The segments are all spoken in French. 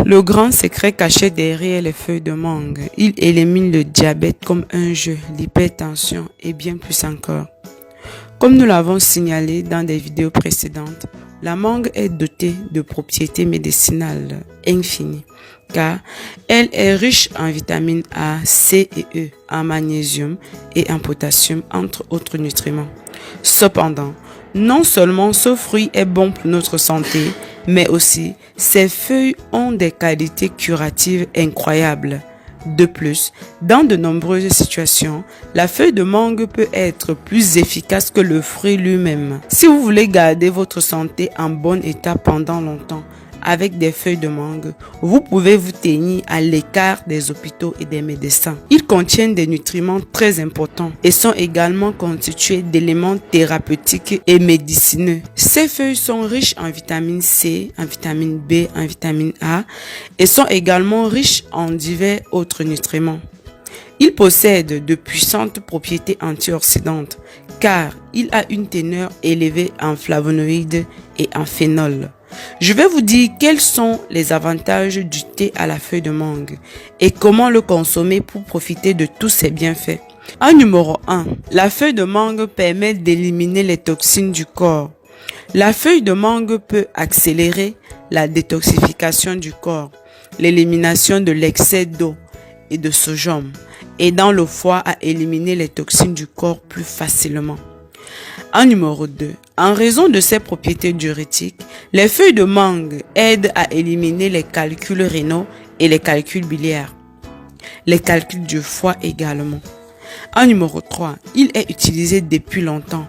Le grand secret caché derrière les feuilles de mangue, il élimine le diabète comme un jeu, l'hypertension et bien plus encore. Comme nous l'avons signalé dans des vidéos précédentes, la mangue est dotée de propriétés médicinales infinies, car elle est riche en vitamines A, C et E, en magnésium et en potassium, entre autres nutriments. Cependant, non seulement ce fruit est bon pour notre santé, mais aussi ses feuilles ont des qualités curatives incroyables. De plus, dans de nombreuses situations, la feuille de mangue peut être plus efficace que le fruit lui-même. Si vous voulez garder votre santé en bon état pendant longtemps, avec des feuilles de mangue, vous pouvez vous tenir à l'écart des hôpitaux et des médecins. Ils contiennent des nutriments très importants et sont également constitués d'éléments thérapeutiques et médicineux. Ces feuilles sont riches en vitamine C, en vitamine B, en vitamine A et sont également riches en divers autres nutriments. Il possède de puissantes propriétés antioxydantes car il a une teneur élevée en flavonoïdes et en phénol. Je vais vous dire quels sont les avantages du thé à la feuille de mangue et comment le consommer pour profiter de tous ses bienfaits. En numéro 1, la feuille de mangue permet d'éliminer les toxines du corps. La feuille de mangue peut accélérer la détoxification du corps, l'élimination de l'excès d'eau et de sodium, aidant le foie à éliminer les toxines du corps plus facilement. En numéro 2, en raison de ses propriétés diurétiques, les feuilles de mangue aident à éliminer les calculs rénaux et les calculs biliaires, les calculs du foie également. En numéro 3, il est utilisé depuis longtemps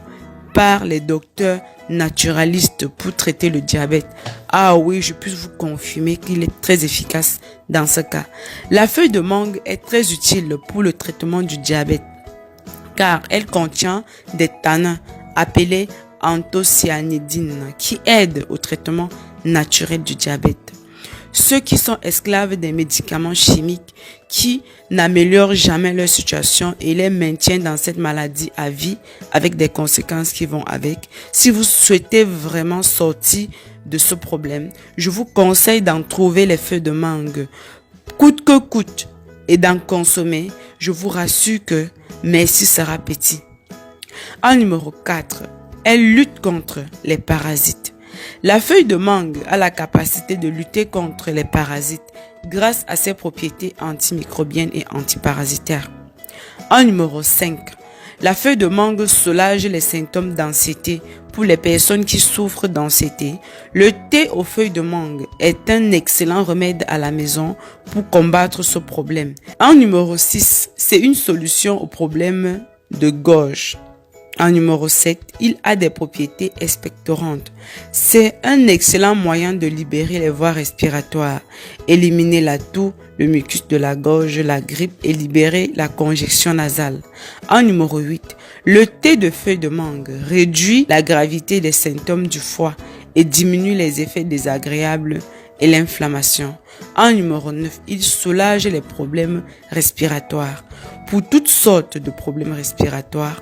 par les docteurs naturalistes pour traiter le diabète. Ah oui, je peux vous confirmer qu'il est très efficace dans ce cas. La feuille de mangue est très utile pour le traitement du diabète car elle contient des tanins appelés anthocyanidines qui aident au traitement naturel du diabète. Ceux qui sont esclaves des médicaments chimiques qui n'améliorent jamais leur situation et les maintiennent dans cette maladie à vie avec des conséquences qui vont avec. Si vous souhaitez vraiment sortir de ce problème, je vous conseille d'en trouver les feuilles de mangue coûte que coûte et d'en consommer. Je vous rassure que merci sera petit. En numéro 4, elle lutte contre les parasites. La feuille de mangue a la capacité de lutter contre les parasites grâce à ses propriétés antimicrobiennes et antiparasitaires. En numéro 5, la feuille de mangue soulage les symptômes d'anxiété pour les personnes qui souffrent d'anxiété. Le thé aux feuilles de mangue est un excellent remède à la maison pour combattre ce problème. En numéro 6, c'est une solution au problème de gorge. En numéro 7, il a des propriétés expectorantes. C'est un excellent moyen de libérer les voies respiratoires, éliminer la toux, le mucus de la gorge, la grippe et libérer la congestion nasale. En numéro 8, le thé de feuilles de mangue réduit la gravité des symptômes du foie et diminue les effets désagréables et l'inflammation. En numéro 9, il soulage les problèmes respiratoires. Pour toutes sortes de problèmes respiratoires,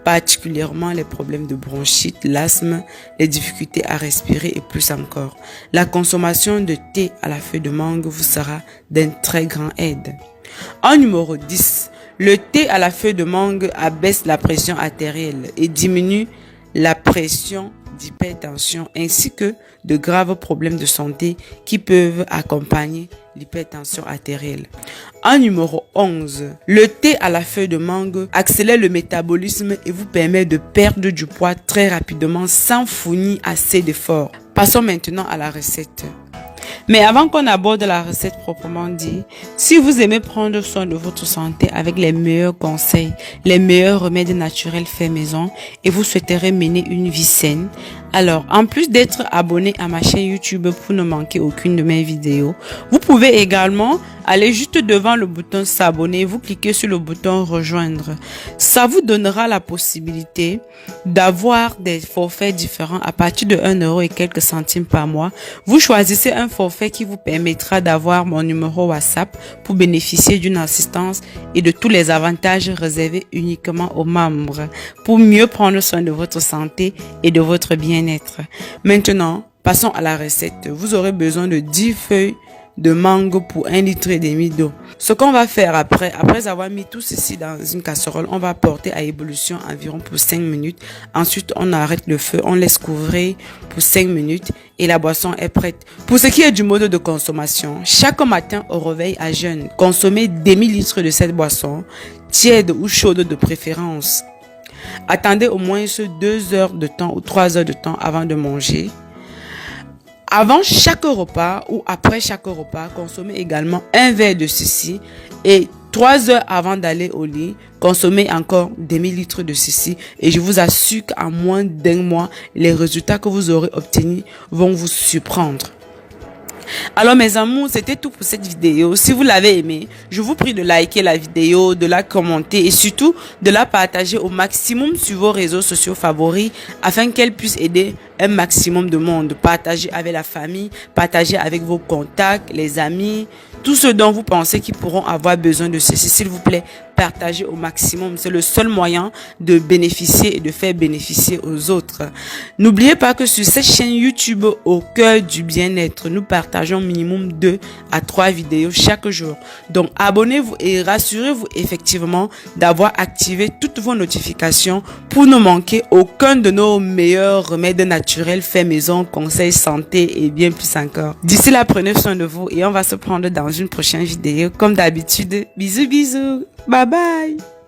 particulièrement les problèmes de bronchite, l'asthme, les difficultés à respirer et plus encore. La consommation de thé à la feuille de mangue vous sera d'un très grand aide. En numéro 10, le thé à la feuille de mangue abaisse la pression artérielle et diminue la pression d'hypertension ainsi que de graves problèmes de santé qui peuvent accompagner l'hypertension artérielle. En numéro 11, le thé à la feuille de mangue accélère le métabolisme et vous permet de perdre du poids très rapidement sans fournir assez d'efforts. Passons maintenant à la recette. Mais avant qu'on aborde la recette proprement dit, si vous aimez prendre soin de votre santé avec les meilleurs conseils, les meilleurs remèdes naturels faits maison et vous souhaiterez mener une vie saine, alors en plus d'être abonné à ma chaîne YouTube pour ne manquer aucune de mes vidéos, vous pouvez également aller juste devant le bouton s'abonner, vous cliquez sur le bouton rejoindre. Ça vous donnera la possibilité d'avoir des forfaits différents à partir de 1 € et quelques centimes par mois. Vous choisissez un forfait qui vous permettra d'avoir mon numéro WhatsApp pour bénéficier d'une assistance et de tous les avantages réservés uniquement aux membres pour mieux prendre soin de votre santé et de votre bien-être. Maintenant, passons à la recette. Vous aurez besoin de 10 feuilles de mangue pour 1,5 litre d'eau. Ce qu'on va faire après avoir mis tout ceci dans une casserole, on va porter à ébullition environ pour 5 minutes. Ensuite, on arrête le feu, on laisse couvrir pour 5 minutes et la boisson est prête. Pour ce qui est du mode de consommation, chaque matin au réveil à jeun, consommez demi-litre de cette boisson, tiède ou chaude de préférence. Attendez au moins 2 heures de temps ou 3 heures de temps avant de manger. Avant chaque repas ou après chaque repas, consommez également un verre de ceci et 3 heures avant d'aller au lit, consommez encore demi-litre de ceci et je vous assure qu'en moins d'1 mois, les résultats que vous aurez obtenus vont vous surprendre. Alors mes amours, c'était tout pour cette vidéo. Si vous l'avez aimé, je vous prie de liker la vidéo, de la commenter et surtout de la partager au maximum sur vos réseaux sociaux favoris afin qu'elle puisse aider un maximum de monde. Partagez avec la famille, partagez avec vos contacts, les amis, tous ceux dont vous pensez qu'ils pourront avoir besoin de ceci. S'il vous plaît, partagez au maximum. C'est le seul moyen de bénéficier et de faire bénéficier aux autres. N'oubliez pas que sur cette chaîne YouTube au cœur du bien-être, nous partageons minimum 2 à 3 vidéos chaque jour. Donc abonnez-vous et rassurez-vous effectivement d'avoir activé toutes vos notifications pour ne manquer aucun de nos meilleurs remèdes naturels faits maison, conseils santé et bien plus encore. D'ici là, prenez soin de vous et on va se prendre dans une prochaine vidéo. Comme d'habitude, bisous bisous, bye bye.